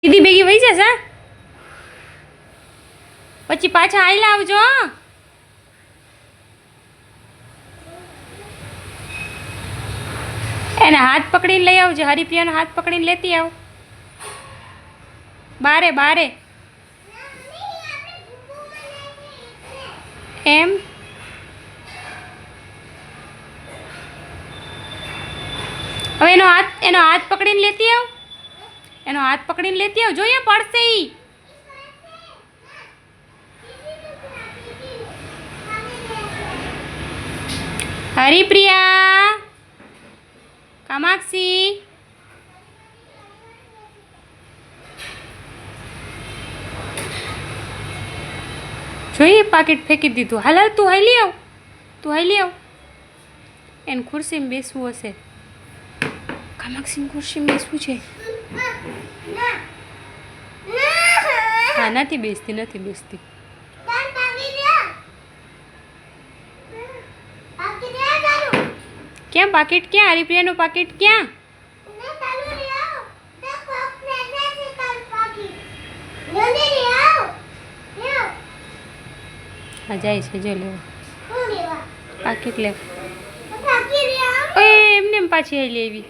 દીદી ભેગી વહી જશે પછી પાછા આયલા આવજો. એને હાથ પકડીને લઈ આવજો. હરિપ્રિયાનો હાથ પકડીને લેતી આવ. બારે બારે એમ હવે એનો હાથ પકડીને લેતી આવ. એનો હાથ પકડીને લેતી આવ. જોઈએ પડશે ઈ. હરિપ્રિયા કામાક્ષી જોઈએ પાકીટ ફેંકી દીધું. હાલ તું હાલી આવ. તું હાલી આવ. એને ખુરશીમાં બેસવું હશે. કામાક્ષીની ખુરશીમાં બેસવું છે. હા નથી બેસતી નથી બેસતી. ક્યાં પાકીટ ક્યાં? હરિપ્રિયાનું પાકીટ ક્યાં? હા જાય છે જો લેવા પાકીટ લેવા. એમને પાછી આવી લેવી.